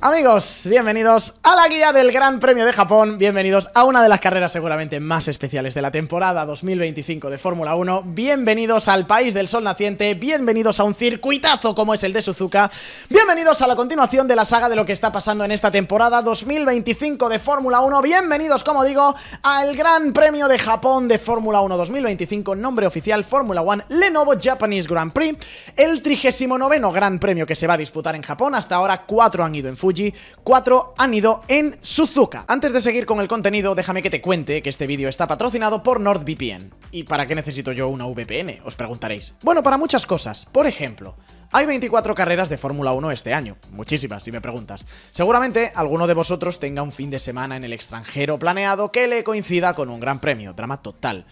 Amigos, bienvenidos a la guía del Gran Premio de Japón, bienvenidos a una de las carreras seguramente más especiales de la temporada 2025 de Fórmula 1, bienvenidos al país del sol naciente, bienvenidos a un circuitazo como es el de Suzuka, bienvenidos a la continuación de la saga de lo que está pasando en esta temporada 2025 de Fórmula 1, bienvenidos, como digo, al Gran Premio de Japón de Fórmula 1 2025, nombre oficial Fórmula 1 Lenovo Japanese Grand Prix, el 39º Gran Premio que se va a disputar en Japón. Hasta ahora 4 han ido en Fuji, 4 han ido en Suzuka. Antes de seguir con el contenido, déjame que te cuente que este vídeo está patrocinado por NordVPN. ¿Y para qué necesito yo una VPN? Os preguntaréis. Bueno, para muchas cosas. Por ejemplo, hay 24 carreras de Fórmula 1 este año. Muchísimas, si me preguntas. Seguramente alguno de vosotros tenga un fin de semana en el extranjero planeado que le coincida con un gran premio. Drama total.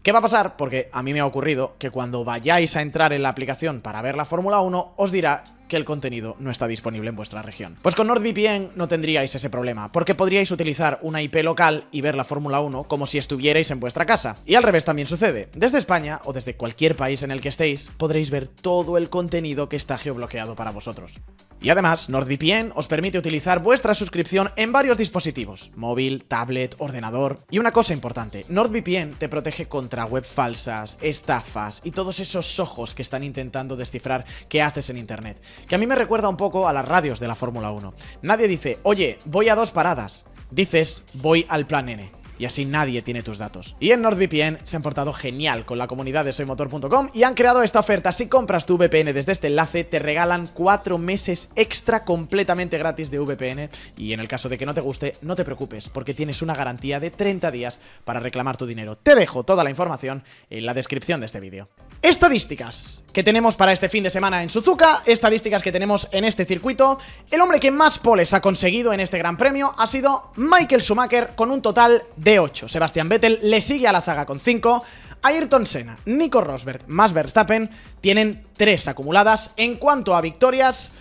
¿Qué va a pasar? Porque a mí me ha ocurrido que cuando vayáis a entrar en la aplicación para ver la Fórmula 1, os dirá que el contenido no está disponible en vuestra región. Pues con NordVPN no tendríais ese problema, porque podríais utilizar una IP local y ver la Fórmula 1 como si estuvierais en vuestra casa. Y al revés también sucede. Desde España, o desde cualquier país en el que estéis, podréis ver todo el contenido que está geobloqueado para vosotros. Y además, NordVPN os permite utilizar vuestra suscripción en varios dispositivos, móvil, tablet, ordenador. Y una cosa importante, NordVPN te protege contra web falsas, estafas y todos esos ojos que están intentando descifrar qué haces en internet. Que a mí me recuerda un poco a las radios de la Fórmula 1. Nadie dice, oye, voy a 2 paradas. Dices, voy al plan N. Y así nadie tiene tus datos. Y en NordVPN se han portado genial con la comunidad de soymotor.com y han creado esta oferta. Si compras tu VPN desde este enlace, te regalan 4 meses extra completamente gratis de VPN. Y en el caso de que no te guste, no te preocupes, porque tienes una garantía de 30 días para reclamar tu dinero. Te dejo toda la información en la descripción de este vídeo. Estadísticas que tenemos para este fin de semana en Suzuka, estadísticas que tenemos en este circuito. El hombre que más poles ha conseguido en este gran premio ha sido Michael Schumacher con un total de 8. Sebastian Vettel le sigue a la zaga con 5. Ayrton Senna, Nico Rosberg más Verstappen tienen 3 acumuladas. En cuanto a victorias,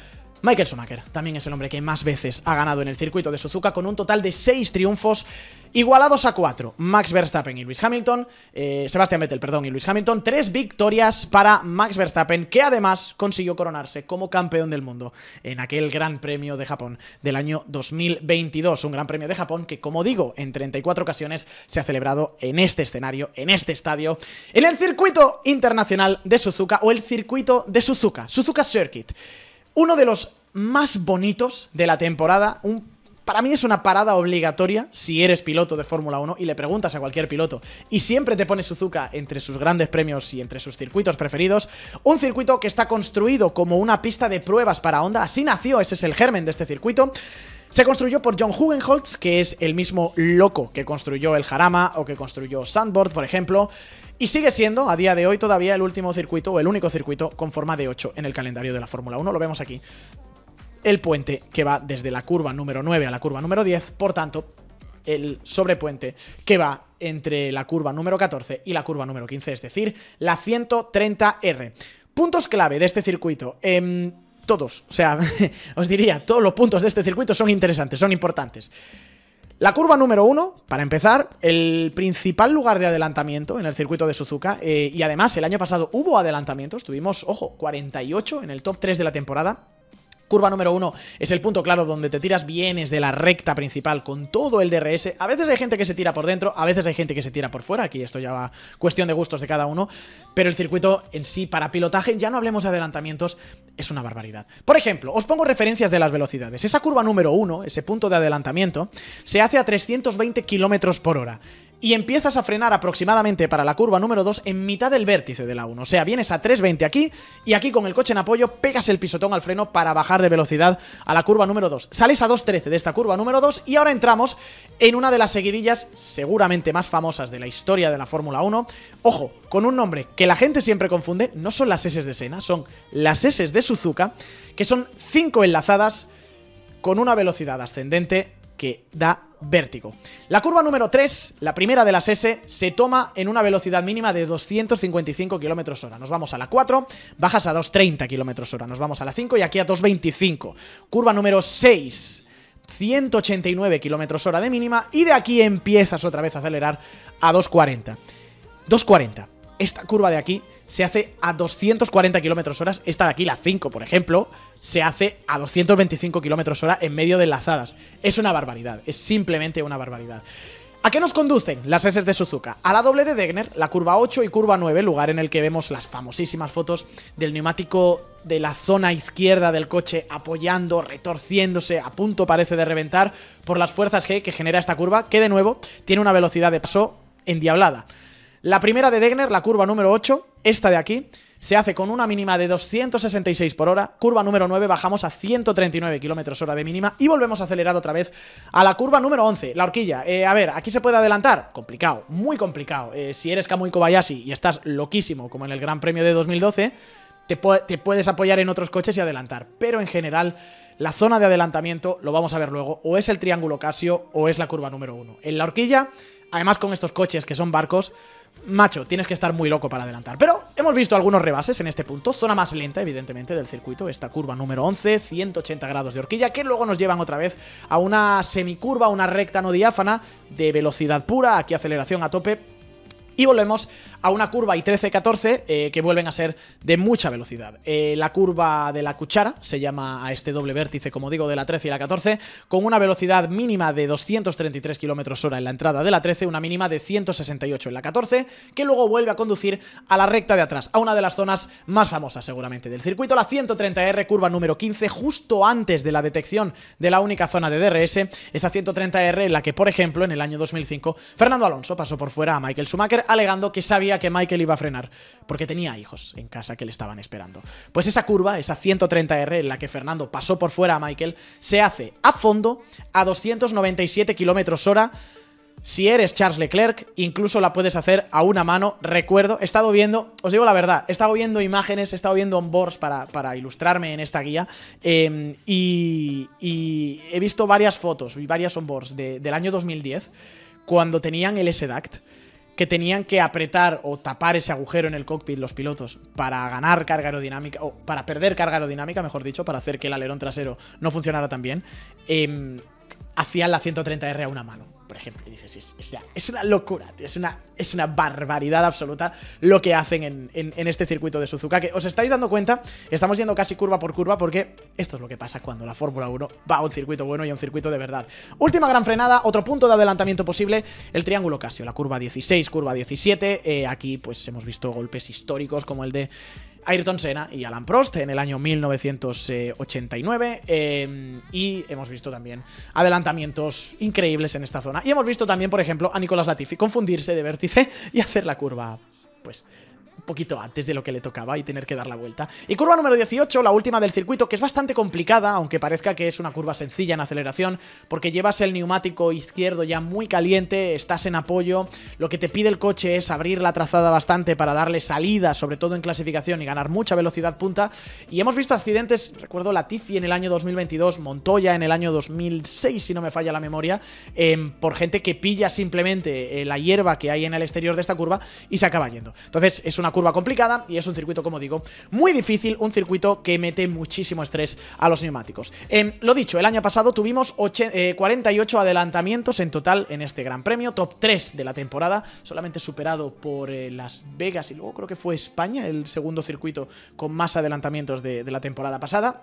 Michael Schumacher también es el hombre que más veces ha ganado en el circuito de Suzuka con un total de 6 triunfos, igualados a 4 Max Verstappen y Lewis Hamilton, Sebastian Vettel, perdón, y Lewis Hamilton. 3 victorias para Max Verstappen, que además consiguió coronarse como campeón del mundo en aquel Gran Premio de Japón del año 2022, un Gran Premio de Japón que, como digo, en 34 ocasiones se ha celebrado en este escenario, en este estadio, en el circuito internacional de Suzuka, o el circuito de Suzuka, Suzuka Circuit. Uno de los más bonitos de la temporada, para mí es una parada obligatoria si eres piloto de Fórmula 1 y le preguntas a cualquier piloto y siempre te pone Suzuka entre sus grandes premios y entre sus circuitos preferidos. Un circuito que está construido como una pista de pruebas para Honda, así nació, ese es el germen de este circuito. Se construyó por John Hugenholtz, que es el mismo loco que construyó el Jarama o que construyó Sandboard, por ejemplo, y sigue siendo, a día de hoy, todavía el último circuito o el único circuito con forma de 8 en el calendario de la Fórmula 1. Lo vemos aquí. El puente que va desde la curva número 9 a la curva número 10, por tanto, el sobrepuente que va entre la curva número 14 y la curva número 15, es decir, la 130R. Puntos clave de este circuito. Todos, o sea, os diría, todos los puntos de este circuito son interesantes, son importantes. La curva número 1, para empezar, el principal lugar de adelantamiento en el circuito de Suzuka, y además el año pasado hubo adelantamientos, tuvimos, ojo, 48 en el top 3 de la temporada. Curva número 1 es el punto claro donde te tiras, vienes de la recta principal con todo el DRS. A veces hay gente que se tira por dentro, a veces hay gente que se tira por fuera. Aquí esto ya va cuestión de gustos de cada uno. Pero el circuito en sí, para pilotaje, ya no hablemos de adelantamientos, es una barbaridad. Por ejemplo, os pongo referencias de las velocidades. Esa curva número 1, ese punto de adelantamiento, se hace a 320 km por hora. Y empiezas a frenar aproximadamente para la curva número 2 en mitad del vértice de la 1. O sea, vienes a 320 aquí y aquí con el coche en apoyo pegas el pisotón al freno para bajar de velocidad a la curva número 2. Sales a 2.13 de esta curva número 2 y ahora entramos en una de las seguidillas seguramente más famosas de la historia de la Fórmula 1. Ojo, con un nombre que la gente siempre confunde, no son las S de Senna, son las S de Suzuka, que son 5 enlazadas con una velocidad ascendente que da vértigo. La curva número 3, la primera de las S, se toma en una velocidad mínima de 255 km/h. Nos vamos a la 4, bajas a 230 km/h. Nos vamos a la 5 y aquí a 225. Curva número 6, 189 km/h de mínima y de aquí empiezas otra vez a acelerar a 240. 240. Esta curva de aquí se hace a 240 kilómetros hora. Esta de aquí, la 5, por ejemplo, se hace a 225 kilómetros hora en medio de enlazadas. Es una barbaridad, es simplemente una barbaridad. ¿A qué nos conducen las S de Suzuka? A la doble de Degner, la curva 8 y curva 9, lugar en el que vemos las famosísimas fotos del neumático de la zona izquierda del coche apoyando, retorciéndose, a punto parece de reventar por las fuerzas G que genera esta curva, que de nuevo tiene una velocidad de paso endiablada. La primera de Degner, la curva número 8, esta de aquí, se hace con una mínima de 266 por hora, curva número 9 bajamos a 139 km hora de mínima y volvemos a acelerar otra vez a la curva número 11, la horquilla. A ver, ¿aquí se puede adelantar? Complicado, muy complicado. Si eres Kamui Kobayashi y estás loquísimo, como en el Gran Premio de 2012, te puedes apoyar en otros coches y adelantar, pero en general la zona de adelantamiento, lo vamos a ver luego, o es el triángulo Casio o es la curva número 1. En la horquilla, además con estos coches que son barcos, macho, tienes que estar muy loco para adelantar. Pero hemos visto algunos rebases en este punto. Zona más lenta, evidentemente, del circuito. Esta curva número 11, 180 grados de horquilla, que luego nos llevan otra vez a una semicurva, una recta no diáfana de velocidad pura. Aquí aceleración a tope. Y volvemos a una curva y 13-14 que vuelven a ser de mucha velocidad. La curva de la cuchara se llama a este doble vértice, como digo, de la 13 y la 14, con una velocidad mínima de 233 km hora en la entrada de la 13, una mínima de 168 en la 14, que luego vuelve a conducir a la recta de atrás, a una de las zonas más famosas seguramente del circuito, la 130R, curva número 15, justo antes de la detección de la única zona de DRS, esa 130R en la que, por ejemplo, en el año 2005, Fernando Alonso pasó por fuera a Michael Schumacher, alegando que sabía que Michael iba a frenar, porque tenía hijos en casa que le estaban esperando. Pues esa curva, esa 130R en la que Fernando pasó por fuera a Michael, se hace a fondo a 297 km hora. Si eres Charles Leclerc, incluso la puedes hacer a una mano. Recuerdo, he estado viendo, os digo la verdad, he estado viendo imágenes, he estado viendo onboards para ilustrarme en esta guía, y he visto varias fotos y varias onboards del año 2010, cuando tenían el S-Duct, que tenían que apretar o tapar ese agujero en el cockpit los pilotos para ganar carga aerodinámica, o para perder carga aerodinámica, mejor dicho, para hacer que el alerón trasero no funcionara tan bien. Hacían la 130R a una mano, por ejemplo, y dices, es una locura, tío, es una barbaridad absoluta lo que hacen en este circuito de Suzuka, que os estáis dando cuenta, estamos yendo casi curva por curva, porque esto es lo que pasa cuando la Fórmula 1 va a un circuito bueno y a un circuito de verdad. Última gran frenada, otro punto de adelantamiento posible, el triángulo Casio, la curva 16, curva 17, aquí pues hemos visto golpes históricos como el de Ayrton Senna y Alain Prost en el año 1989, y hemos visto también adelantamientos increíbles en esta zona. Y hemos visto también, por ejemplo, a Nicolas Latifi confundirse de vértice y hacer la curva, pues, un poquito antes de lo que le tocaba y tener que dar la vuelta. Y curva número 18, la última del circuito, que es bastante complicada, aunque parezca que es una curva sencilla en aceleración, porque llevas el neumático izquierdo ya muy caliente, estás en apoyo, lo que te pide el coche es abrir la trazada bastante para darle salida, sobre todo en clasificación, y ganar mucha velocidad punta. Y hemos visto accidentes, recuerdo Latifi en el año 2022, Montoya en el año 2006, si no me falla la memoria, por gente que pilla simplemente la hierba que hay en el exterior de esta curva y se acaba yendo. Entonces es una curva complicada y es un circuito, como digo, muy difícil, un circuito que mete muchísimo estrés a los neumáticos. Lo dicho, el año pasado tuvimos 48 adelantamientos en total en este Gran Premio, top 3 de la temporada, solamente superado por Las Vegas y luego creo que fue España, el segundo circuito con más adelantamientos de la temporada pasada.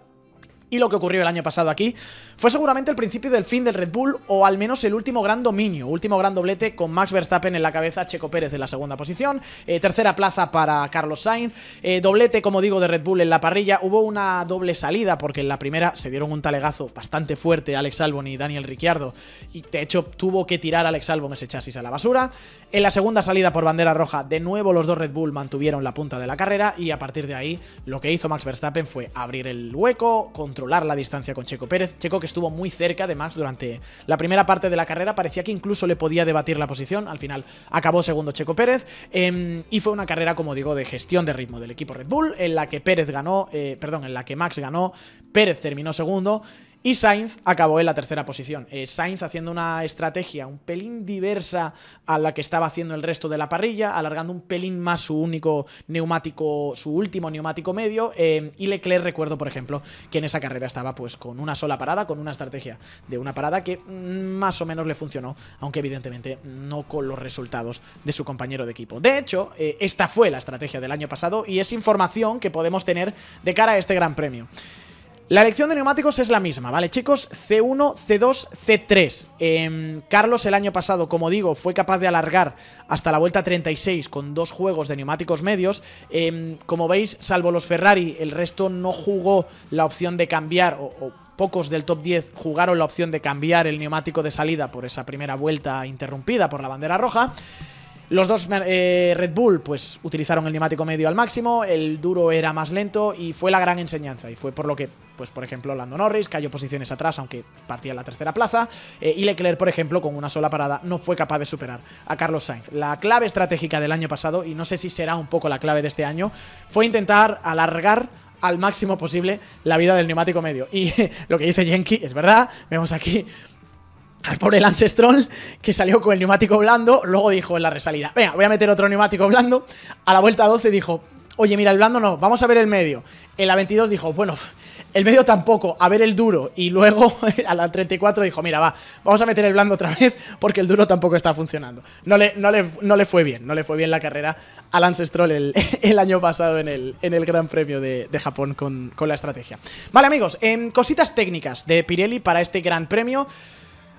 Y lo que ocurrió el año pasado aquí fue seguramente el principio del fin del Red Bull, o al menos el último gran dominio, último gran doblete, con Max Verstappen en la cabeza, Checo Pérez en la segunda posición, tercera plaza para Carlos Sainz, doblete, como digo, de Red Bull en la parrilla. Hubo una doble salida porque en la primera se dieron un talegazo bastante fuerte Alex Albon y Daniel Ricciardo, y de hecho tuvo que tirar Alex Albon ese chasis a la basura. En la segunda salida por bandera roja, de nuevo los dos Red Bull mantuvieron la punta de la carrera, y a partir de ahí lo que hizo Max Verstappen fue abrir el hueco, controlar la distancia con Checo Pérez. Checo, que estuvo muy cerca de Max durante la primera parte de la carrera, parecía que incluso le podía debatir la posición. Al final acabó segundo Checo Pérez, y fue una carrera, como digo, de gestión de ritmo del equipo Red Bull, en la que Max ganó, Pérez terminó segundo. Y Sainz acabó en la tercera posición. Sainz haciendo una estrategia un pelín diversa a la que estaba haciendo el resto de la parrilla, alargando un pelín más su único neumático, su último neumático medio, y Leclerc, recuerdo por ejemplo que en esa carrera estaba pues con una sola parada, con una estrategia de una parada que más o menos le funcionó, aunque evidentemente no con los resultados de su compañero de equipo. De hecho, esta fue la estrategia del año pasado y es información que podemos tener de cara a este Gran Premio. La elección de neumáticos es la misma, ¿vale, chicos? C1, C2, C3. Carlos el año pasado, como digo, fue capaz de alargar hasta la vuelta 36 con 2 juegos de neumáticos medios. Como veis, salvo los Ferrari, el resto no jugó la opción de cambiar, o pocos del top 10 jugaron la opción de cambiar el neumático de salida por esa primera vuelta interrumpida por la bandera roja. Los dos Red Bull pues utilizaron el neumático medio al máximo, el duro era más lento y fue la gran enseñanza, y fue por lo que, pues por ejemplo, Lando Norris cayó posiciones atrás aunque partía en la tercera plaza, y Leclerc, por ejemplo, con una sola parada no fue capaz de superar a Carlos Sainz. La clave estratégica del año pasado, y no sé si será un poco la clave de este año, fue intentar alargar al máximo posible la vida del neumático medio, y lo que dice Genki es verdad. Vemos aquí al pobre Lance Stroll, que salió con el neumático blando, luego dijo en la resalida, venga, voy a meter otro neumático blando. A la vuelta 12 dijo, oye, mira, el blando no, vamos a ver el medio. En la 22 dijo, bueno, el medio tampoco, a ver el duro. Y luego a la 34 dijo, mira, vamos a meter el blando otra vez porque el duro tampoco está funcionando. No le fue bien, no le fue bien la carrera a Lance Stroll el año pasado en el Gran Premio de Japón con la estrategia. Vale, amigos, cositas técnicas de Pirelli para este Gran Premio.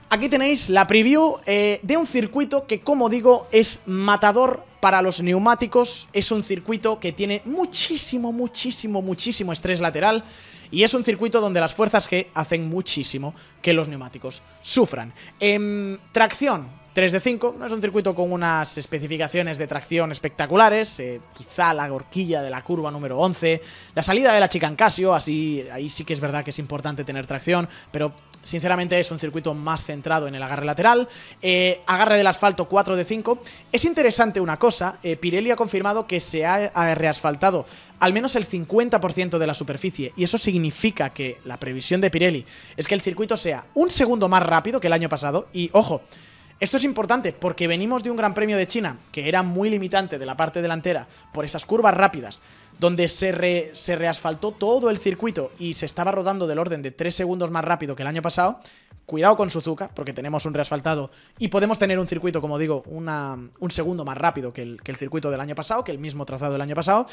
Aquí tenéis la preview de un circuito que, como digo, es matador para los neumáticos. Es un circuito que tiene muchísimo estrés lateral. Y es un circuito donde las fuerzas G hacen muchísimo que los neumáticos sufran. Tracción 3 de 5, no es un circuito con unas especificaciones de tracción espectaculares, quizá la horquilla de la curva número 11, la salida de la Chicane Casio, así, ahí sí que es verdad que es importante tener tracción, pero sinceramente es un circuito más centrado en el agarre lateral. Agarre del asfalto 4 de 5. Es interesante una cosa, Pirelli ha confirmado que se ha reasfaltado al menos el 50% de la superficie, y eso significa que la previsión de Pirelli es que el circuito sea un segundo más rápido que el año pasado. Y ojo, esto es importante porque venimos de un Gran Premio de China que era muy limitante de la parte delantera por esas curvas rápidas, donde se reasfaltó todo el circuito y se estaba rodando del orden de 3 segundos más rápido que el año pasado. Cuidado con Suzuka, porque tenemos un reasfaltado y podemos tener un circuito, como digo, un segundo más rápido que el circuito del año pasado, que el mismo trazado del año pasado.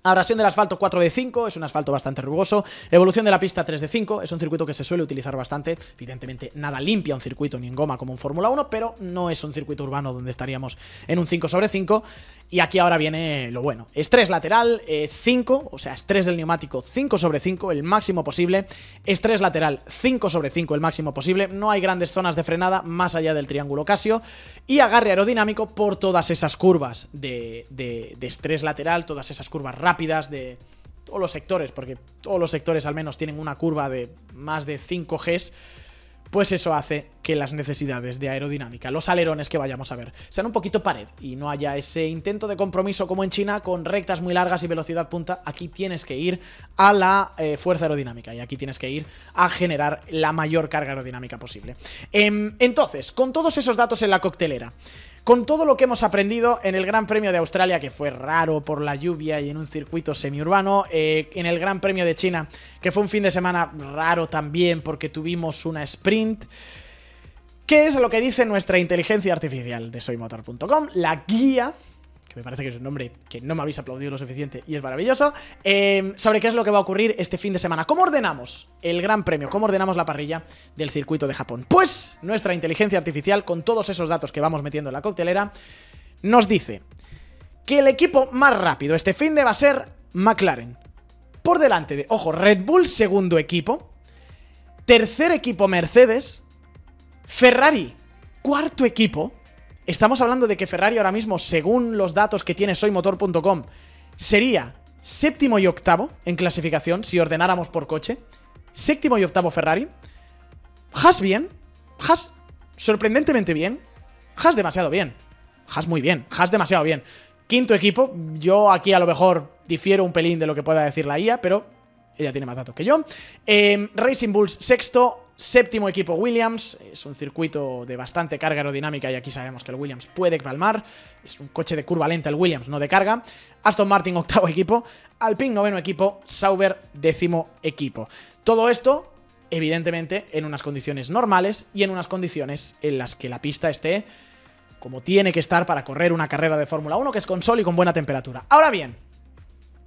Abrasión del asfalto 4 de 5, es un asfalto bastante rugoso. Evolución de la pista 3 de 5, es un circuito que se suele utilizar bastante. Evidentemente nada limpia un circuito ni en goma como un Fórmula 1, pero no es un circuito urbano donde estaríamos en un 5 sobre 5. Y aquí ahora viene lo bueno. Estrés lateral 5, o sea, estrés del neumático 5 sobre 5, el máximo posible. Estrés lateral 5 sobre 5, el máximo posible. No hay grandes zonas de frenada más allá del triángulo Casio. Y agarre aerodinámico por todas esas curvas de estrés lateral, todas esas curvas rápidas de todos los sectores, porque todos los sectores al menos tienen una curva de más de 5 Gs. Pues eso hace que las necesidades de aerodinámica, los alerones que vayamos a ver, sean un poquito pared y no haya ese intento de compromiso como en China con rectas muy largas y velocidad punta. Aquí tienes que ir a la fuerza aerodinámica y aquí tienes que ir a generar la mayor carga aerodinámica posible. Entonces, con todos esos datos en la coctelera, con todo lo que hemos aprendido en el Gran Premio de Australia, que fue raro por la lluvia y en un circuito semiurbano, en el Gran Premio de China, que fue un fin de semana raro también porque tuvimos una sprint, ¿qué es lo que dice nuestra inteligencia artificial de soymotor.com? La guía, que me parece que es un nombre que no me habéis aplaudido lo suficiente y es maravilloso, sobre qué es lo que va a ocurrir este fin de semana. ¿Cómo ordenamos el Gran Premio? ¿Cómo ordenamos la parrilla del circuito de Japón? Pues nuestra inteligencia artificial, con todos esos datos que vamos metiendo en la coctelera, nos dice que el equipo más rápido este fin de va a ser McLaren. Por delante de, ojo, Red Bull segundo equipo, tercer equipo Mercedes, Ferrari cuarto equipo. Estamos hablando de que Ferrari ahora mismo, según los datos que tiene soymotor.com, sería séptimo y octavo en clasificación si ordenáramos por coche. Séptimo y octavo Ferrari. Haas bien. Haas sorprendentemente bien. Haas demasiado bien. Haas muy bien. Haas demasiado bien. Quinto equipo. Yo aquí a lo mejor difiero un pelín de lo que pueda decir la IA, pero ella tiene más datos que yo. Racing Bulls sexto, séptimo equipo Williams, es un circuito de bastante carga aerodinámica y aquí sabemos que el Williams puede palmar, es un coche de curva lenta el Williams, no de carga. Aston Martin octavo equipo, Alpine noveno equipo, Sauber décimo equipo. Todo esto, evidentemente, en unas condiciones normales y en unas condiciones en las que la pista esté como tiene que estar para correr una carrera de Fórmula 1, que es con sol y con buena temperatura. Ahora bien,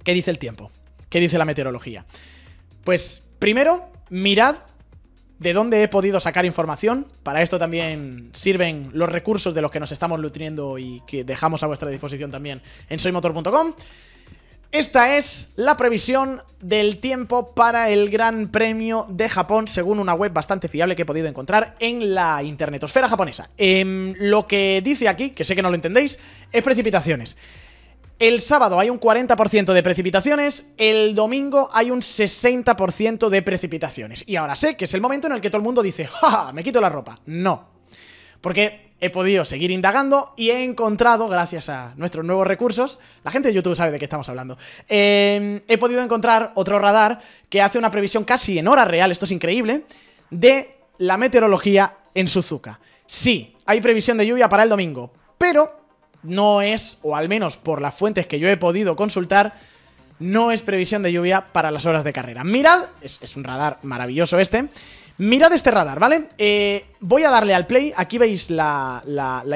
¿qué dice el tiempo? ¿Qué dice la meteorología? Pues primero, mirad de dónde he podido sacar información. Para esto también sirven los recursos de los que nos estamos nutriendo y que dejamos a vuestra disposición también en soymotor.com. Esta es la previsión del tiempo para el Gran Premio de Japón, según una web bastante fiable que he podido encontrar en la internetosfera japonesa. Lo que dice aquí, que sé que no lo entendéis, es precipitaciones. El sábado hay un 40% de precipitaciones, el domingo hay un 60% de precipitaciones. Y ahora sé que es el momento en el que todo el mundo dice ¡ja! Me quito la ropa. No. Porque he podido seguir indagando y he encontrado, gracias a nuestros nuevos recursos, la gente de YouTube sabe de qué estamos hablando, he podido encontrar otro radar que hace una previsión casi en hora real, esto es increíble, de la meteorología en Suzuka. Sí, hay previsión de lluvia para el domingo, pero no es, o al menos por las fuentes que yo he podido consultar, no es previsión de lluvia para las horas de carrera. Mirad, es un radar maravilloso este. Mirad este radar, ¿vale? Voy a darle al play, aquí veis la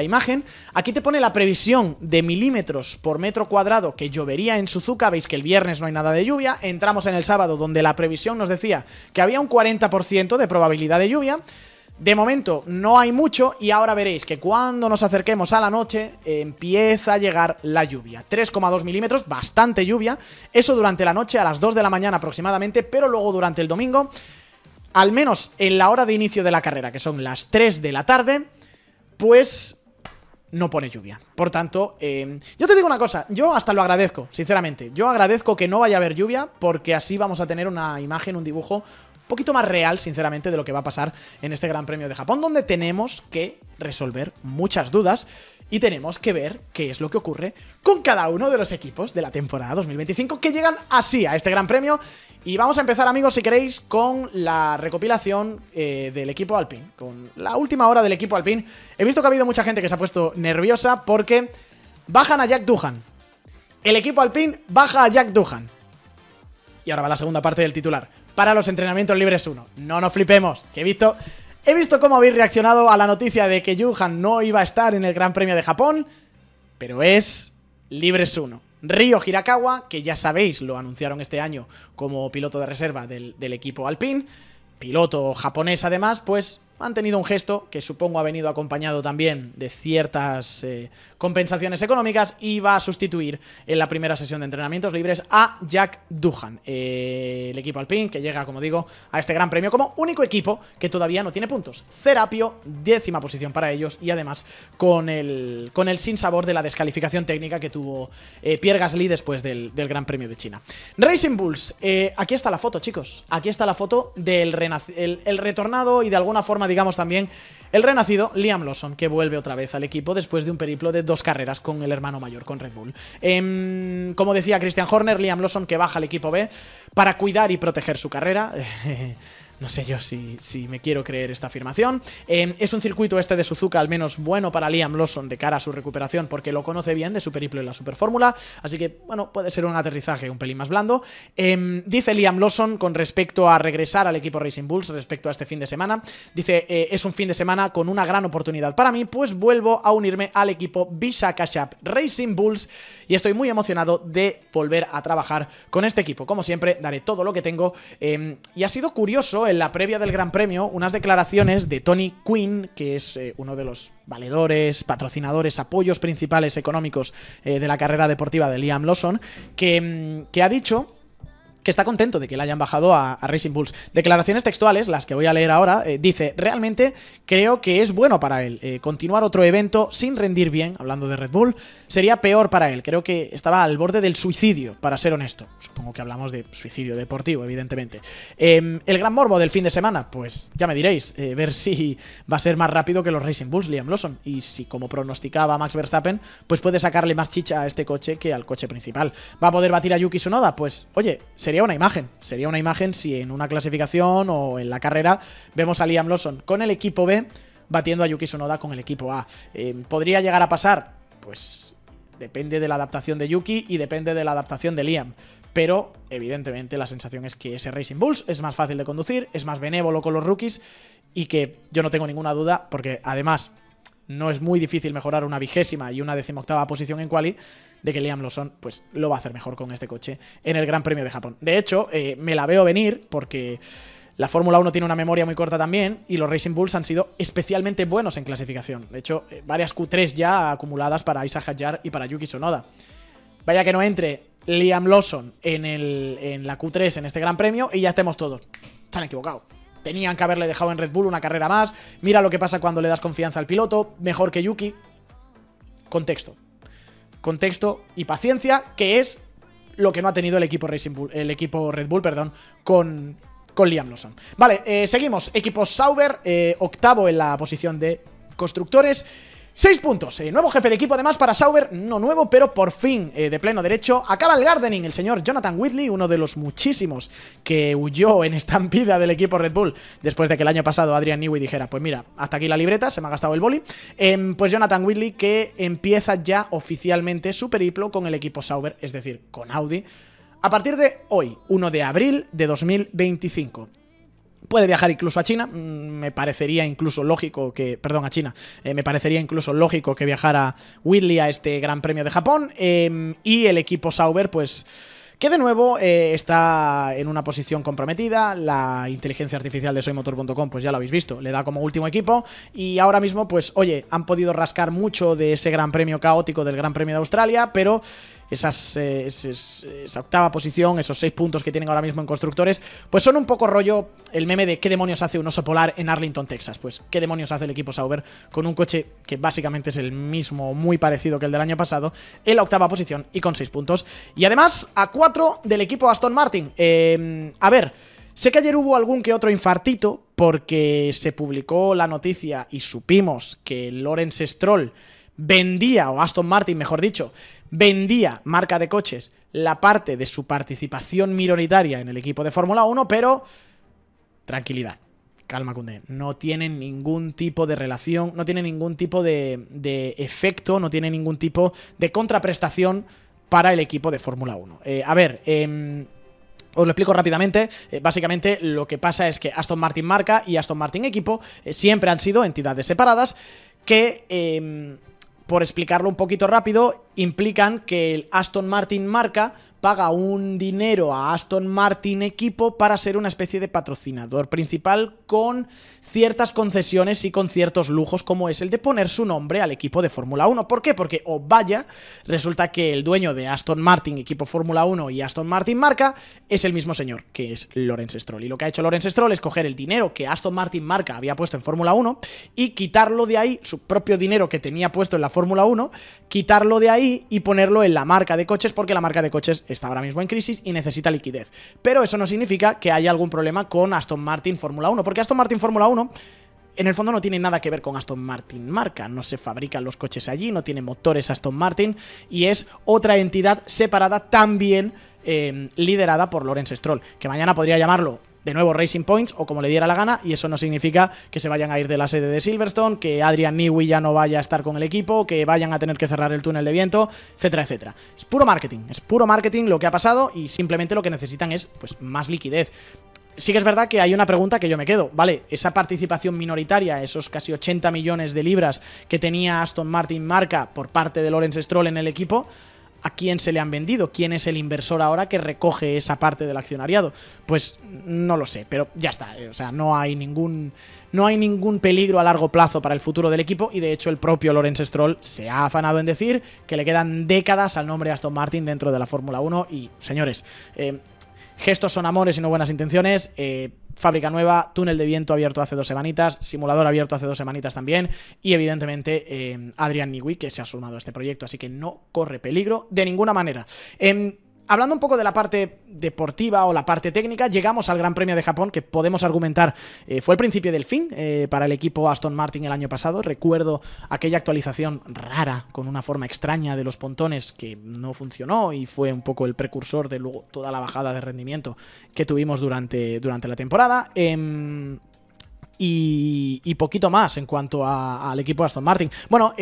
imagen. Aquí te pone la previsión de milímetros por metro cuadrado que llovería en Suzuka. Veis que el viernes no hay nada de lluvia. Entramos en el sábado, donde la previsión nos decía que había un 40% de probabilidad de lluvia. De momento no hay mucho y ahora veréis que cuando nos acerquemos a la noche empieza a llegar la lluvia. 3,2 milímetros, bastante lluvia. Eso durante la noche a las 2 de la mañana aproximadamente, pero luego durante el domingo, al menos en la hora de inicio de la carrera, que son las 3 de la tarde, pues no pone lluvia. Por tanto, yo te digo una cosa, yo hasta lo agradezco, sinceramente. Yo agradezco que no vaya a haber lluvia porque así vamos a tener una imagen, un dibujo un poquito más real, sinceramente, de lo que va a pasar en este Gran Premio de Japón, donde tenemos que resolver muchas dudas y tenemos que ver qué es lo que ocurre con cada uno de los equipos de la temporada 2025 que llegan así a este Gran Premio. Y vamos a empezar, amigos, si queréis, con la recopilación del equipo Alpine, con la última hora del equipo Alpine. He visto que ha habido mucha gente que se ha puesto nerviosa porque bajan a Jack Doohan. El equipo Alpine baja a Jack Doohan. Y ahora va la segunda parte del titular. Para los entrenamientos libres 1. No nos flipemos, que he visto cómo habéis reaccionado a la noticia de que Doohan no iba a estar en el Gran Premio de Japón, pero es libres 1. Ryo Hirakawa, que ya sabéis, lo anunciaron este año como piloto de reserva del equipo Alpine, piloto japonés además, pues han tenido un gesto que supongo ha venido acompañado también de ciertas compensaciones económicas y va a sustituir en la primera sesión de entrenamientos libres a Jack Doohan, el equipo Alpine que llega, como digo, a este Gran Premio como único equipo que todavía no tiene puntos. Serapio, 10ª posición para ellos y además con el sinsabor de la descalificación técnica que tuvo Pierre Gasly después del Gran Premio de China. Racing Bulls, aquí está la foto, chicos, aquí está la foto del el retornado y de alguna forma, digamos, también el renacido Liam Lawson, que vuelve otra vez al equipo después de un periplo de 2 carreras con el hermano mayor, con Red Bull. Como decía Christian Horner, Liam Lawson que baja al equipo B para cuidar y proteger su carrera. No sé yo si me quiero creer esta afirmación. Es un circuito este de Suzuka al menos bueno para Liam Lawson de cara a su recuperación porque lo conoce bien de su periplo en la Superfórmula, así que, bueno, puede ser un aterrizaje un pelín más blando. Dice Liam Lawson con respecto a regresar al equipo Racing Bulls, respecto a este fin de semana, dice, es un fin de semana con una gran oportunidad para mí, pues vuelvo a unirme al equipo Visa-Cash-App Racing Bulls y estoy muy emocionado de volver a trabajar con este equipo. Como siempre, daré todo lo que tengo y ha sido curioso en la previa del Gran Premio unas declaraciones de Tony Quinn, que es uno de los valedores, patrocinadores, apoyos principales económicos de la carrera deportiva de Liam Lawson, que ha dicho que está contento de que le hayan bajado a Racing Bulls. Declaraciones textuales, las que voy a leer ahora, dice, realmente creo que es bueno para él. Continuar otro evento sin rendir bien, hablando de Red Bull, sería peor para él. Creo que estaba al borde del suicidio, para ser honesto. Supongo que hablamos de suicidio deportivo, evidentemente. El gran morbo del fin de semana, pues ya me diréis, ver si va a ser más rápido que los Racing Bulls, Liam Lawson. Y si, como pronosticaba Max Verstappen, pues puede sacarle más chicha a este coche que al coche principal. ¿Va a poder batir a Yuki Tsunoda? Pues, oye, sería sería una imagen. Sería una imagen si en una clasificación o en la carrera vemos a Liam Lawson con el equipo B batiendo a Yuki Tsunoda con el equipo A. ¿Podría llegar a pasar? Pues depende de la adaptación de Yuki y depende de la adaptación de Liam. Pero, evidentemente, la sensación es que ese Racing Bulls es más fácil de conducir, es más benévolo con los rookies y que yo no tengo ninguna duda, porque además no es muy difícil mejorar una 20ª y una 18ª posición en quali, de que Liam Lawson pues lo va a hacer mejor con este coche en el Gran Premio de Japón. De hecho, me la veo venir porque la Fórmula 1 tiene una memoria muy corta también y los Racing Bulls han sido especialmente buenos en clasificación. De hecho, varias Q3 ya acumuladas para Isaac Hadjar y para Yuki Tsunoda. Vaya que no entre Liam Lawson en la Q3 en este Gran Premio y ya estemos todos. Se han equivocado. Tenían que haberle dejado en Red Bull una carrera más. Mira lo que pasa cuando le das confianza al piloto. Mejor que Yuki. Contexto. Contexto y paciencia, que es lo que no ha tenido el equipo Red Bull, perdón, con Liam Lawson. Vale, seguimos. Equipo Sauber, octavo en la posición de constructores. 6 puntos, nuevo jefe de equipo además para Sauber, no nuevo, pero por fin de pleno derecho. Acaba el gardening, el señor Jonathan Whitley, uno de los muchísimos que huyó en estampida del equipo Red Bull después de que el año pasado Adrian Newey dijera, pues mira, hasta aquí la libreta, se me ha gastado el boli. Pues Jonathan Whitley que empieza ya oficialmente su periplo con el equipo Sauber, es decir, con Audi, a partir de hoy, 1 de abril de 2025. Puede viajar incluso a China, me parecería incluso lógico que... Perdón, a China. Me parecería incluso lógico que viajara Whitley a este Gran Premio de Japón. Y el equipo Sauber, pues... que de nuevo está en una posición comprometida. La inteligencia artificial de soymotor.com, pues ya lo habéis visto, le da como último equipo. Y ahora mismo, pues oye, han podido rascar mucho de ese Gran Premio caótico del Gran Premio de Australia, pero esa octava posición, esos 6 puntos que tienen ahora mismo en constructores, pues son un poco rollo el meme de ¿qué demonios hace un oso polar en Arlington, Texas? Pues ¿qué demonios hace el equipo Sauber con un coche que básicamente es el mismo, muy parecido que el del año pasado, en la octava posición y con 6 puntos? Y además a 4 del equipo Aston Martin. A ver, sé que ayer hubo algún que otro infartito porque se publicó la noticia y supimos que Lawrence Stroll vendía, o Aston Martin mejor dicho, vendía, marca de coches, la parte de su participación minoritaria en el equipo de Fórmula 1, pero tranquilidad, calma Koundé, no tienen ningún tipo de relación, no tiene ningún tipo de efecto, no tiene ningún tipo de contraprestación para el equipo de Fórmula 1. A ver, os lo explico rápidamente. Básicamente lo que pasa es que Aston Martin marca y Aston Martin equipo siempre han sido entidades separadas que... por explicarlo un poquito rápido, implican que el Aston Martin marca paga un dinero a Aston Martin equipo para ser una especie de patrocinador principal con ciertas concesiones y con ciertos lujos, como es el de poner su nombre al equipo de Fórmula 1. ¿Por qué? Porque, oh vaya, resulta que el dueño de Aston Martin equipo Fórmula 1 y Aston Martin marca es el mismo señor, que es Lawrence Stroll. Y lo que ha hecho Lawrence Stroll es coger el dinero que Aston Martin marca había puesto en Fórmula 1 y quitarlo de ahí, su propio dinero que tenía puesto en la Fórmula 1, quitarlo de ahí y ponerlo en la marca de coches, porque la marca de coches está ahora mismo en crisis y necesita liquidez. Pero eso no significa que haya algún problema con Aston Martin Fórmula 1, porque Aston Martin Fórmula 1 en el fondo no tiene nada que ver con Aston Martin marca, no se fabrican los coches allí, no tiene motores Aston Martin y es otra entidad separada también liderada por Lawrence Stroll, que mañana podría llamarlo de nuevo Racing Points o como le diera la gana, y eso no significa que se vayan a ir de la sede de Silverstone, que Adrian Newey ya no vaya a estar con el equipo, que vayan a tener que cerrar el túnel de viento, etcétera, etcétera. Es puro marketing lo que ha pasado y simplemente lo que necesitan es pues más liquidez. Sí que es verdad que hay una pregunta que yo me quedo, ¿vale? Esa participación minoritaria, esos casi 80 millones de libras que tenía Aston Martin marca por parte de Lawrence Stroll en el equipo, ¿a quién se le han vendido? ¿Quién es el inversor ahora que recoge esa parte del accionariado? Pues no lo sé, pero ya está. O sea, no hay ningún peligro a largo plazo para el futuro del equipo y de hecho el propio Lawrence Stroll se ha afanado en decir que le quedan décadas al nombre Aston Martin dentro de la Fórmula 1 y, señores, gestos son amores y no buenas intenciones. Fábrica nueva, túnel de viento abierto hace 2 semanitas, simulador abierto hace 2 semanitas también y evidentemente Adrian Newey que se ha sumado a este proyecto, así que no corre peligro de ninguna manera. Hablando un poco de la parte deportiva o la parte técnica, llegamos al Gran Premio de Japón, que podemos argumentar fue el principio del fin para el equipo Aston Martin el año pasado. Recuerdo aquella actualización rara, con una forma extraña de los pontones que no funcionó y fue un poco el precursor de luego toda la bajada de rendimiento que tuvimos durante la temporada. Y poquito más en cuanto al equipo de Aston Martin. Bueno,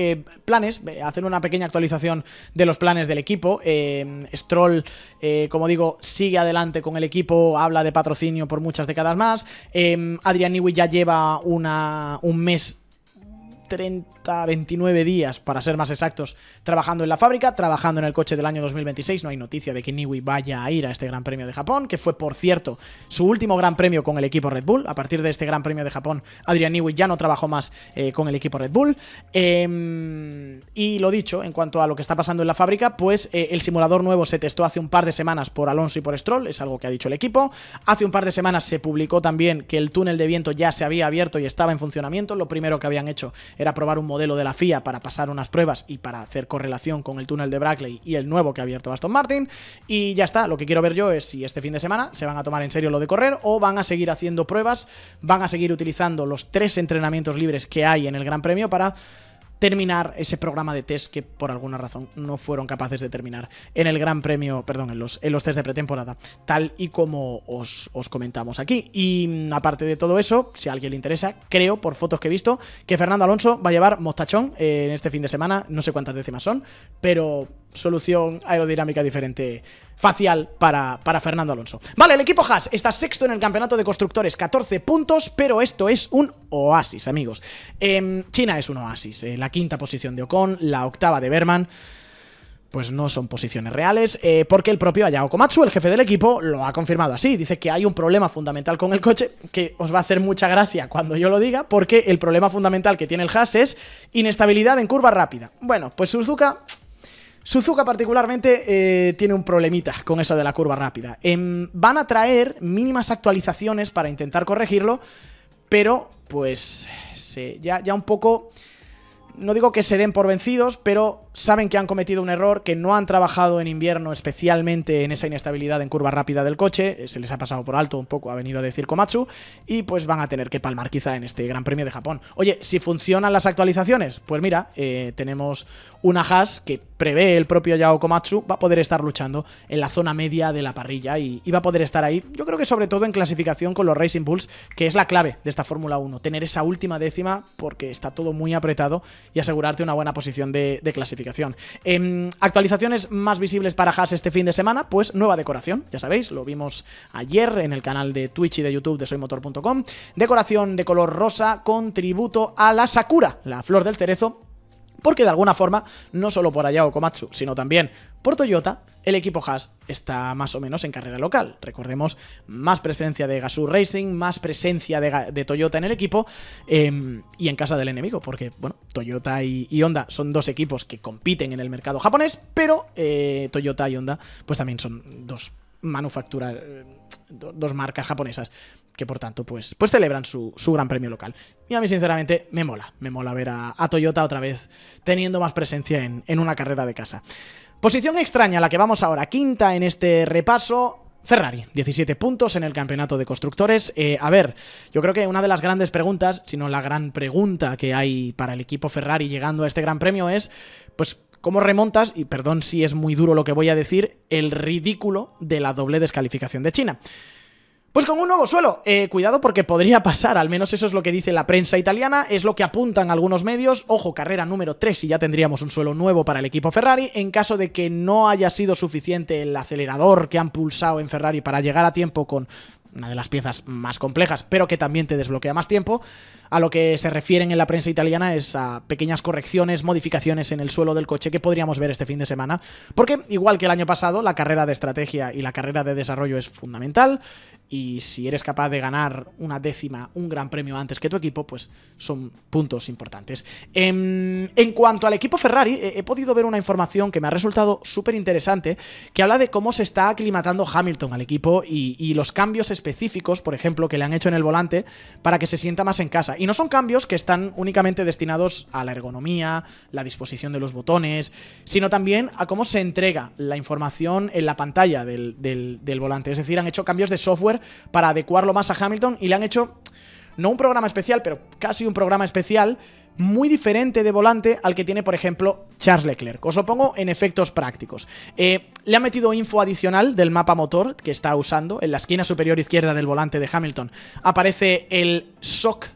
planes, hacen una pequeña actualización de los planes del equipo. Stroll, como digo, sigue adelante con el equipo, habla de patrocinio por muchas décadas más. Adrian Newey ya lleva un mes, 29 días, para ser más exactos, trabajando en la fábrica, trabajando en el coche del año 2026. No hay noticia de que Newey vaya a ir a este Gran Premio de Japón, que fue, por cierto, su último Gran Premio con el equipo Red Bull. A partir de este Gran Premio de Japón, Adrian Newey ya no trabajó más con el equipo Red Bull. Y lo dicho, en cuanto a lo que está pasando en la fábrica, pues el simulador nuevo se testó hace un par de semanas por Alonso y por Stroll, es algo que ha dicho el equipo. Hace un par de semanas se publicó también que el túnel de viento ya se había abierto y estaba en funcionamiento. Lo primero que habían hecho era probar un modelo de la FIA para pasar unas pruebas y para hacer correlación con el túnel de Brackley y el nuevo que ha abierto Aston Martin. Y ya está, lo que quiero ver yo es si este fin de semana se van a tomar en serio lo de correr o van a seguir haciendo pruebas, van a seguir utilizando los 3 entrenamientos libres que hay en el Gran Premio para terminar ese programa de test que por alguna razón no fueron capaces de terminar en el Gran Premio, perdón, en los test de pretemporada, tal y como os comentamos aquí. Y aparte de todo eso, si a alguien le interesa, creo, por fotos que he visto, que Fernando Alonso va a llevar mostachón en este fin de semana, no sé cuántas décimas son, pero solución aerodinámica diferente facial para Fernando Alonso. Vale, el equipo Haas está sexto en el campeonato de constructores, 14 puntos, pero esto es un oasis, amigos. China es un oasis, la quinta posición de Ocon, la octava de Berman, pues no son posiciones reales, porque el propio Ayao Komatsu, el jefe del equipo, lo ha confirmado así. Dice que hay un problema fundamental con el coche, que os va a hacer mucha gracia cuando yo lo diga, porque el problema fundamental que tiene el Haas es inestabilidad en curva rápida. Bueno, pues Suzuka particularmente tiene un problemita con eso de la curva rápida. Van a traer mínimas actualizaciones para intentar corregirlo, pero pues ya un poco... No digo que se den por vencidos, pero saben que han cometido un error, que no han trabajado en invierno especialmente en esa inestabilidad en curva rápida del coche, se les ha pasado por alto un poco, ha venido a decir Komatsu, y pues van a tener que palmar quizá en este Gran Premio de Japón. Oye, si funcionan las actualizaciones, pues mira, tenemos una Haas que prevé el propio Yao Komatsu, va a poder estar luchando en la zona media de la parrilla y va a poder estar ahí, yo creo que sobre todo en clasificación con los Racing Bulls, que es la clave de esta Fórmula 1, tener esa última décima porque está todo muy apretado y asegurarte una buena posición de clasificación. Actualizaciones más visibles para Haas este fin de semana, pues nueva decoración, ya sabéis, lo vimos ayer en el canal de Twitch y de YouTube de soymotor.com, decoración de color rosa con tributo a la Sakura, la flor del cerezo, porque de alguna forma, no solo por Ayao Komatsu, sino también por Toyota, el equipo Haas está más o menos en carrera local. Recordemos, más presencia de Gazoo Racing, más presencia de Toyota en el equipo y en casa del enemigo, porque bueno, Toyota y Honda son dos equipos que compiten en el mercado japonés, pero Toyota y Honda pues también son dos manufacturas, dos marcas japonesas que por tanto pues celebran su gran premio local. Y a mí sinceramente me mola ver a Toyota otra vez teniendo más presencia en una carrera de casa. Posición extraña la que vamos ahora, quinta en este repaso, Ferrari, 17 puntos en el campeonato de constructores. A ver, yo creo que una de las grandes preguntas, si no la gran pregunta que hay para el equipo Ferrari llegando a este gran premio es, pues, ¿cómo remontas, y perdón si es muy duro lo que voy a decir, el ridículo de la doble descalificación de China? Pues con un nuevo suelo, cuidado porque podría pasar, al menos eso es lo que dice la prensa italiana, es lo que apuntan algunos medios. Ojo, carrera número 3 y ya tendríamos un suelo nuevo para el equipo Ferrari, en caso de que no haya sido suficiente el acelerador que han pulsado en Ferrari para llegar a tiempo con una de las piezas más complejas, pero que también te desbloquea más tiempo. A lo que se refieren en la prensa italiana es a pequeñas correcciones, modificaciones en el suelo del coche que podríamos ver este fin de semana, porque igual que el año pasado, la carrera de estrategia y la carrera de desarrollo es fundamental, y si eres capaz de ganar una décima, un gran premio antes que tu equipo, pues son puntos importantes. En cuanto al equipo Ferrari, he podido ver una información que me ha resultado súper interesante, que habla de cómo se está aclimatando Hamilton al equipo y los cambios esperados específicos, por ejemplo, que le han hecho en el volante para que se sienta más en casa. Y no son cambios que están únicamente destinados a la ergonomía, la disposición de los botones, sino también a cómo se entrega la información en la pantalla del volante. Es decir, han hecho cambios de software para adecuarlo más a Hamilton y le han hecho, no un programa especial, pero casi un programa especial muy diferente de volante al que tiene, por ejemplo, Charles Leclerc. Os lo pongo en efectos prácticos. Le han metido info adicional del mapa motor que está usando. En la esquina superior izquierda del volante de Hamilton aparece el SOC,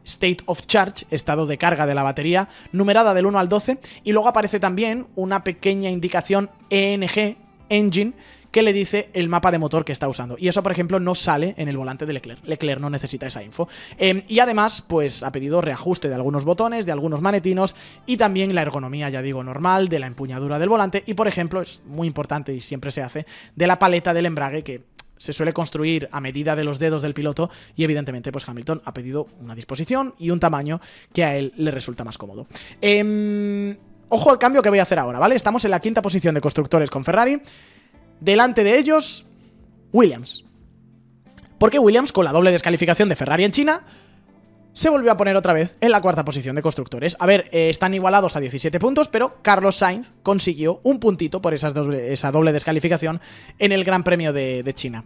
State of Charge, estado de carga de la batería, numerada del 1 al 12, y luego aparece también una pequeña indicación ENG, Engine, que le dice el mapa de motor que está usando. Y eso, por ejemplo, no sale en el volante de Leclerc. Leclerc no necesita esa info. Y además, pues ha pedido reajuste de algunos botones, de algunos manetinos, y también la ergonomía, ya digo, normal, de la empuñadura del volante, y por ejemplo, es muy importante y siempre se hace, de la paleta del embrague, que se suele construir a medida de los dedos del piloto, y evidentemente pues Hamilton ha pedido una disposición y un tamaño que a él le resulta más cómodo. Ojo al cambio que voy a hacer ahora, ¿vale? Estamos en la quinta posición de constructores con Ferrari. Delante de ellos, Williams. Porque Williams, con la doble descalificación de Ferrari en China, se volvió a poner otra vez en la cuarta posición de constructores. A ver, están igualados a 17 puntos, pero Carlos Sainz consiguió un puntito por esa doble descalificación en el Gran Premio de China.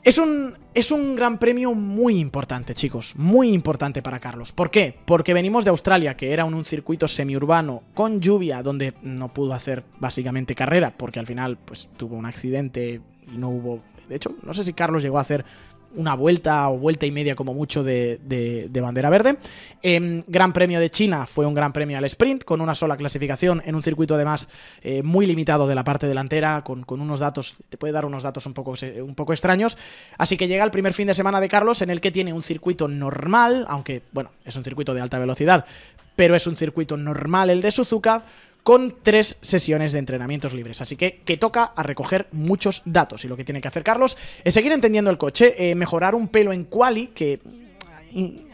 Es un gran premio muy importante, chicos, muy importante para Carlos. ¿Por qué? Porque venimos de Australia, que era un circuito semiurbano con lluvia, donde no pudo hacer básicamente carrera, porque al final pues tuvo un accidente y no hubo... De hecho, no sé si Carlos llegó a hacer una vuelta o vuelta y media como mucho de bandera verde. Gran Premio de China fue un gran premio al sprint, con una sola clasificación, en un circuito además muy limitado de la parte delantera, con unos datos, te puede dar unos datos un poco extraños. Así que llega el primer fin de semana de Carlos, en el que tiene un circuito normal, aunque, bueno, es un circuito de alta velocidad, pero es un circuito normal el de Suzuka, con 3 sesiones de entrenamientos libres. Así que toca a recoger muchos datos. Y lo que tiene que hacer Carlos es seguir entendiendo el coche, mejorar un pelo en quali, que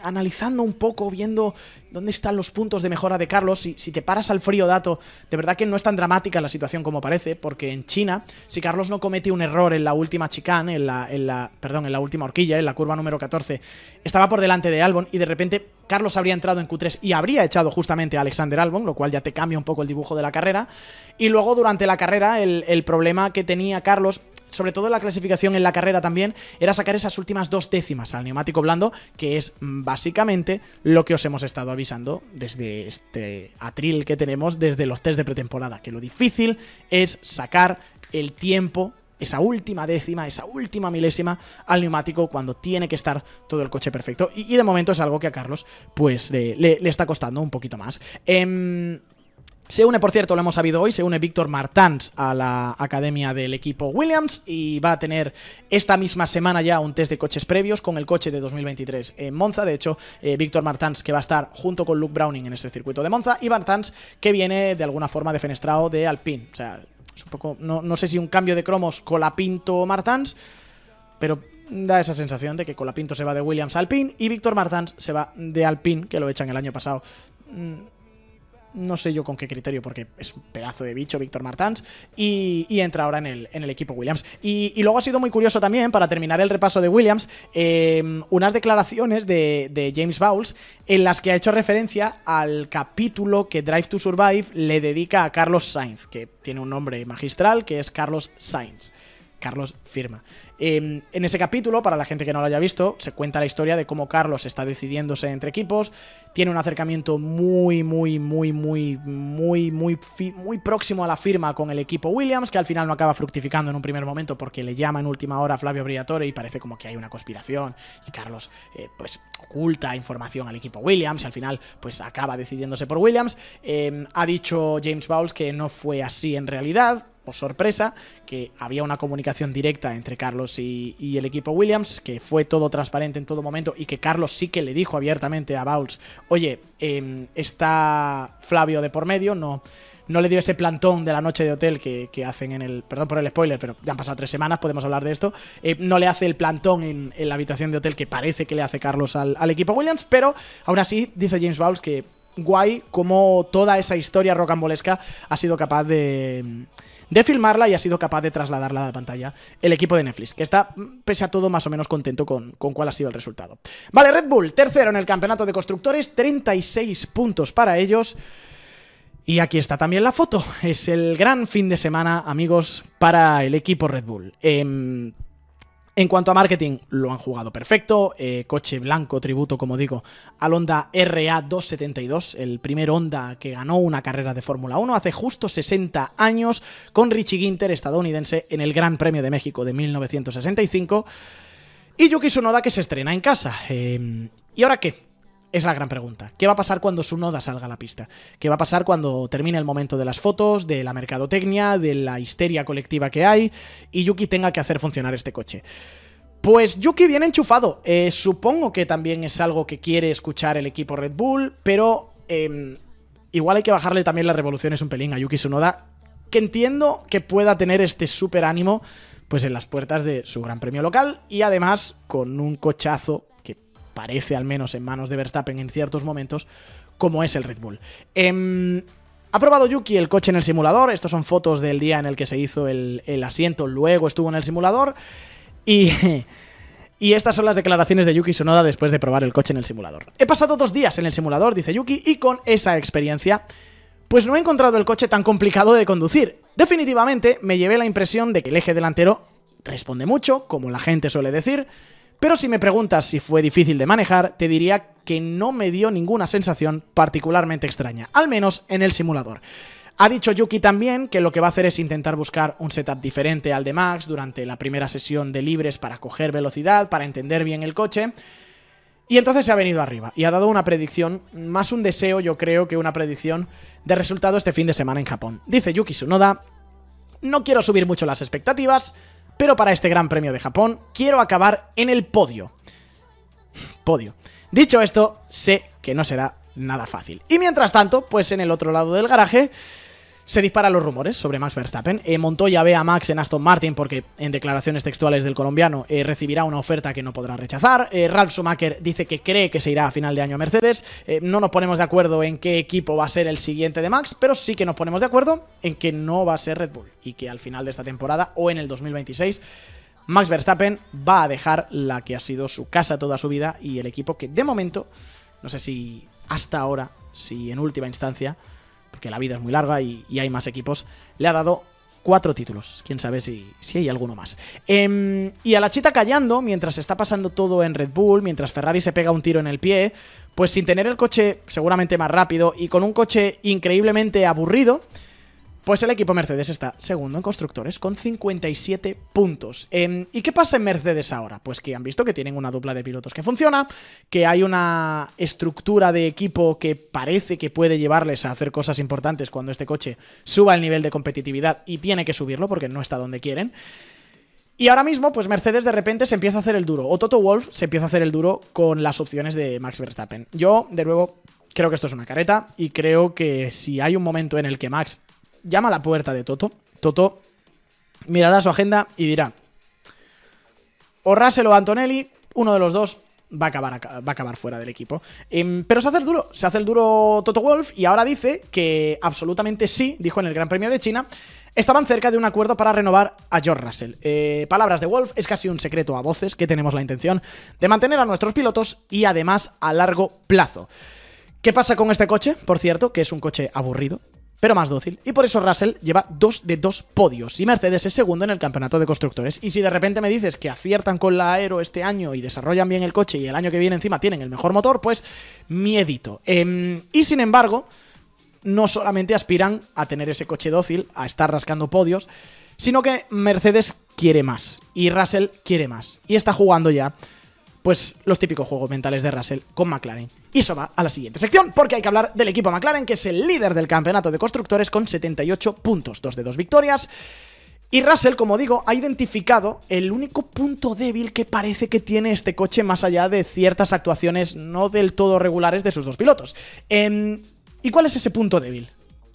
analizando un poco, viendo dónde están los puntos de mejora de Carlos, si te paras al frío dato, de verdad que no es tan dramática la situación como parece, porque en China, si Carlos no comete un error en la última chicane, en la última horquilla, en la curva número 14, estaba por delante de Albon y de repente Carlos habría entrado en Q3 y habría echado justamente a Alexander Albon, lo cual ya te cambia un poco el dibujo de la carrera. Y luego durante la carrera el problema que tenía Carlos, sobre todo en la clasificación, en la carrera también, era sacar esas últimas 2 décimas al neumático blando, que es básicamente lo que os hemos estado avisando desde este atril que tenemos desde los test de pretemporada, que lo difícil es sacar el tiempo, esa última décima, esa última milésima al neumático cuando tiene que estar todo el coche perfecto, y de momento es algo que a Carlos pues le está costando un poquito más. Se une, por cierto, lo hemos sabido hoy, se une Víctor Martans a la academia del equipo Williams y va a tener esta misma semana ya un test de coches previos con el coche de 2023 en Monza. De hecho, Víctor Martans, que va a estar junto con Luke Browning en ese circuito de Monza, y Martans, que viene de alguna forma defenestrado de Alpine. O sea, es un poco, no sé si un cambio de cromos Colapinto Martans, pero da esa sensación de que Colapinto se va de Williams a Alpine y Víctor Martans se va de Alpine, que lo echan el año pasado. No sé yo con qué criterio, porque es un pedazo de bicho Víctor Martans, y entra ahora en el equipo Williams. Y luego ha sido muy curioso también, para terminar el repaso de Williams, unas declaraciones de James Bowles en las que ha hecho referencia al capítulo que Drive to Survive le dedica a Carlos Sainz, que tiene un nombre magistral, que es Carlos Sainz. Carlos firma. En ese capítulo, para la gente que no lo haya visto, se cuenta la historia de cómo Carlos está decidiéndose entre equipos, tiene un acercamiento muy próximo a la firma con el equipo Williams, que al final no acaba fructificando en un primer momento porque le llama en última hora a Flavio Briatore y parece como que hay una conspiración y Carlos pues oculta información al equipo Williams y al final pues acaba decidiéndose por Williams. Ha dicho James Bowles que no fue así en realidad, o sorpresa, que había una comunicación directa entre Carlos y el equipo Williams, que fue todo transparente en todo momento y que Carlos sí que le dijo abiertamente a Bowles, oye, está Flavio de por medio, no le dio ese plantón de la noche de hotel que hacen en el... Perdón por el spoiler, pero ya han pasado 3 semanas, podemos hablar de esto. No le hace el plantón en la habitación de hotel que parece que le hace Carlos al equipo Williams, pero aún así dice James Bowles que guay cómo toda esa historia rocambolesca ha sido capaz de filmarla y ha sido capaz de trasladarla a la pantalla el equipo de Netflix, que está, pese a todo, más o menos contento con cuál ha sido el resultado. Vale, Red Bull, tercero en el campeonato de constructores, 36 puntos para ellos. Y aquí está también la foto. Es el gran fin de semana, amigos, para el equipo Red Bull. En cuanto a marketing, lo han jugado perfecto. Coche blanco, tributo, como digo, al Honda RA272, el primer Honda que ganó una carrera de Fórmula 1 hace justo 60 años, con Richie Ginter, estadounidense, en el Gran Premio de México de 1965. Y Yuki Tsunoda, que se estrena en casa. ¿Y ahora qué? Es la gran pregunta. ¿Qué va a pasar cuando Tsunoda salga a la pista? ¿Qué va a pasar cuando termine el momento de las fotos, de la mercadotecnia, de la histeria colectiva que hay y Yuki tenga que hacer funcionar este coche? Pues Yuki viene enchufado. Supongo que también es algo que quiere escuchar el equipo Red Bull, pero igual hay que bajarle también las revoluciones un pelín a Yuki Tsunoda, que entiendo que pueda tener este súper ánimo pues en las puertas de su gran premio local y además con un cochazo que parece, al menos en manos de Verstappen en ciertos momentos, como es el Red Bull. Ha probado Yuki el coche en el simulador. Estos son fotos del día en el que se hizo el asiento, luego estuvo en el simulador. Y estas son las declaraciones de Yuki Tsunoda después de probar el coche en el simulador. He pasado 2 días en el simulador, dice Yuki, y con esa experiencia, pues no he encontrado el coche tan complicado de conducir. Definitivamente me llevé la impresión de que el eje delantero responde mucho, como la gente suele decir, pero si me preguntas si fue difícil de manejar, te diría que no me dio ninguna sensación particularmente extraña, al menos en el simulador. Ha dicho Yuki también que lo que va a hacer es intentar buscar un setup diferente al de Max durante la primera sesión de libres para coger velocidad, para entender bien el coche. Y entonces se ha venido arriba y ha dado una predicción, más un deseo yo creo que una predicción de resultado este fin de semana en Japón. Dice Yuki Tsunoda: no quiero subir mucho las expectativas, pero para este Gran Premio de Japón quiero acabar en el podio. Podio. Dicho esto, sé que no será nada fácil. Y mientras tanto, pues en el otro lado del garaje se disparan los rumores sobre Max Verstappen. Montoya ve a Max en Aston Martin porque, en declaraciones textuales del colombiano, recibirá una oferta que no podrá rechazar. Ralf Schumacher dice que cree que se irá a final de año a Mercedes. No nos ponemos de acuerdo en qué equipo va a ser el siguiente de Max, pero sí que nos ponemos de acuerdo en que no va a ser Red Bull y que al final de esta temporada o en el 2026 Max Verstappen va a dejar la que ha sido su casa toda su vida y el equipo que de momento, no sé si hasta ahora, si en última instancia, porque la vida es muy larga y hay más equipos, le ha dado 4 títulos. Quién sabe si hay alguno más. Y a la chita callando, mientras está pasando todo en Red Bull, mientras Ferrari se pega un tiro en el pie, pues sin tener el coche seguramente más rápido y con un coche increíblemente aburrido, pues el equipo Mercedes está segundo en constructores con 57 puntos. ¿Y qué pasa en Mercedes ahora? Pues que han visto que tienen una dupla de pilotos que funciona, que hay una estructura de equipo que parece que puede llevarles a hacer cosas importantes cuando este coche suba el nivel de competitividad y tiene que subirlo porque no está donde quieren. Y ahora mismo, pues Mercedes de repente se empieza a hacer el duro, o Toto Wolff se empieza a hacer el duro con las opciones de Max Verstappen. Yo, de nuevo, creo que esto es una careta y creo que si hay un momento en el que Max llama a la puerta de Toto, Toto mirará su agenda y dirá: o Russell o Antonelli, uno de los dos va a acabar fuera del equipo. Pero se hace el duro Toto Wolff y ahora dice que absolutamente sí, dijo en el Gran Premio de China, estaban cerca de un acuerdo para renovar a George Russell. Palabras de Wolff: es casi un secreto a voces que tenemos la intención de mantener a nuestros pilotos y además a largo plazo. ¿Qué pasa con este coche? Por cierto, que es un coche aburrido, pero más dócil, y por eso Russell lleva 2 de 2 podios y Mercedes es segundo en el campeonato de constructores. Y si de repente me dices que aciertan con la aero este año y desarrollan bien el coche y el año que viene encima tienen el mejor motor, pues miedito. Y sin embargo, no solamente aspiran a tener ese coche dócil, a estar rascando podios, sino que Mercedes quiere más y Russell quiere más y está jugando ya pues los típicos juegos mentales de Russell con McLaren. Y eso va a la siguiente sección, porque hay que hablar del equipo McLaren, que es el líder del campeonato de constructores con 78 puntos, 2 de 2 victorias. Y Russell, como digo, ha identificado el único punto débil que parece que tiene este coche, más allá de ciertas actuaciones no del todo regulares de sus dos pilotos. ¿Y cuál es ese punto débil?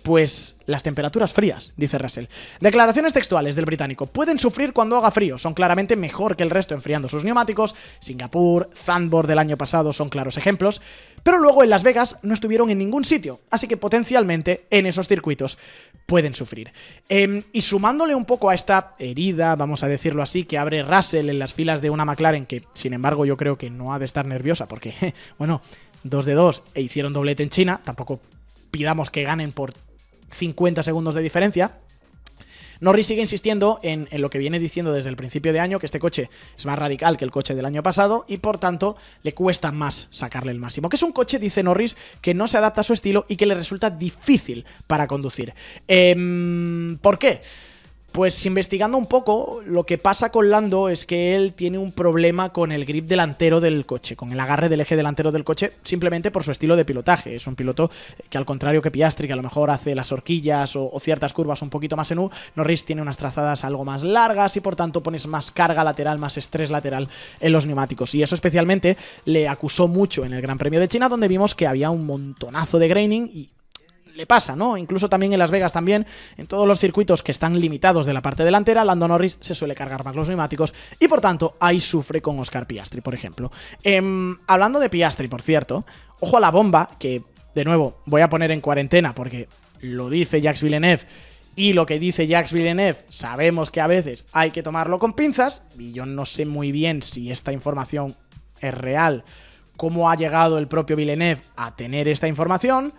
Pues las temperaturas frías, dice Russell. Declaraciones textuales del británico. Pueden sufrir cuando haga frío, son claramente mejor que el resto enfriando sus neumáticos. Singapur, Zandvoort del año pasado son claros ejemplos. Pero luego en Las Vegas no estuvieron en ningún sitio, así que potencialmente en esos circuitos pueden sufrir. Y sumándole un poco a esta herida, vamos a decirlo así, que abre Russell en las filas de una McLaren, que sin embargo yo creo que no ha de estar nerviosa, porque, bueno, 2 de 2 e hicieron doblete en China, tampoco pidamos que ganen por 50 segundos de diferencia. Norris sigue insistiendo en lo que viene diciendo desde el principio de año, que este coche es más radical que el coche del año pasado y por tanto le cuesta más sacarle el máximo. Que es un coche, dice Norris, que no se adapta a su estilo y que le resulta difícil para conducir. ¿Por qué? Pues investigando un poco, lo que pasa con Lando es que él tiene un problema con el grip delantero del coche, con el agarre del eje delantero del coche, simplemente por su estilo de pilotaje. Es un piloto que, al contrario que Piastri, que a lo mejor hace las horquillas o ciertas curvas un poquito más en U, Norris tiene unas trazadas algo más largas y por tanto pones más carga lateral, más estrés lateral en los neumáticos. Y eso especialmente le acusó mucho en el Gran Premio de China, donde vimos que había un montonazo de graining y le pasa, ¿no? Incluso también en Las Vegas también, en todos los circuitos que están limitados de la parte delantera, Lando Norris se suele cargar más los neumáticos y por tanto ahí sufre con Oscar Piastri, por ejemplo. Hablando de Piastri, por cierto, ojo a la bomba, que de nuevo voy a poner en cuarentena porque lo dice Jacques Villeneuve y lo que dice Jacques Villeneuve sabemos que a veces hay que tomarlo con pinzas y yo no sé muy bien si esta información es real, cómo ha llegado el propio Villeneuve a tener esta información.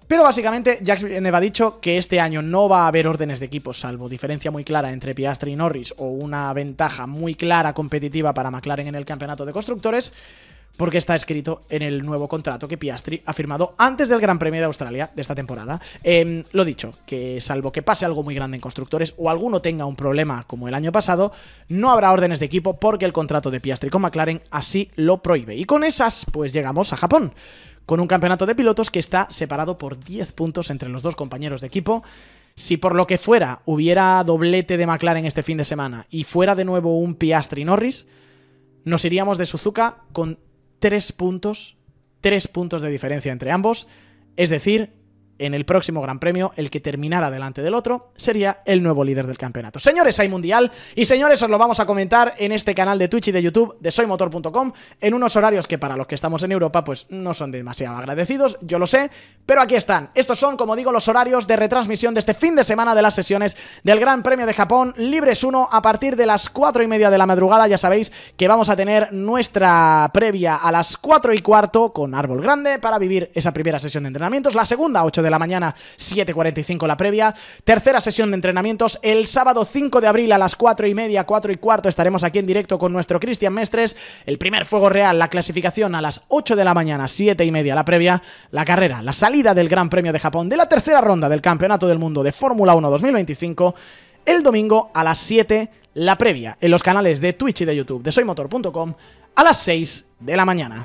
Pero básicamente Jacques Villeneuve ha dicho que este año no va a haber órdenes de equipos, salvo diferencia muy clara entre Piastri y Norris o una ventaja muy clara competitiva para McLaren en el campeonato de constructores, porque está escrito en el nuevo contrato que Piastri ha firmado antes del Gran Premio de Australia de esta temporada. Lo dicho, que salvo que pase algo muy grande en constructores o alguno tenga un problema como el año pasado, no habrá órdenes de equipo porque el contrato de Piastri con McLaren así lo prohíbe. Y con esas, pues llegamos a Japón, con un campeonato de pilotos que está separado por 10 puntos entre los dos compañeros de equipo. Si por lo que fuera hubiera doblete de McLaren este fin de semana y fuera de nuevo un Piastri-Norris, nos iríamos de Suzuka con 3 puntos de diferencia entre ambos, es decir, en el próximo Gran Premio, el que terminara delante del otro sería el nuevo líder del campeonato. Señores, hay Mundial y señores, os lo vamos a comentar en este canal de Twitch y de YouTube de soymotor.com en unos horarios que para los que estamos en Europa pues no son demasiado agradecidos, yo lo sé, pero aquí están. Estos son, como digo, los horarios de retransmisión de este fin de semana de las sesiones del Gran Premio de Japón, Libres 1 a partir de las 4:30 de la madrugada. Ya sabéis que vamos a tener nuestra previa a las 4:15 con árbol grande para vivir esa primera sesión de entrenamientos, la segunda 8 de la mañana, 7:45 la previa, tercera sesión de entrenamientos el sábado 5 de abril a las 4:30, 4:15 estaremos aquí en directo con nuestro Cristian Mestres, el primer fuego real, la clasificación a las 8 de la mañana, 7:30 la previa, la carrera, la salida del Gran Premio de Japón de la tercera ronda del Campeonato del Mundo de Fórmula 1 2025, el domingo a las 7 la previa en los canales de Twitch y de YouTube de soymotor.com a las 6 de la mañana.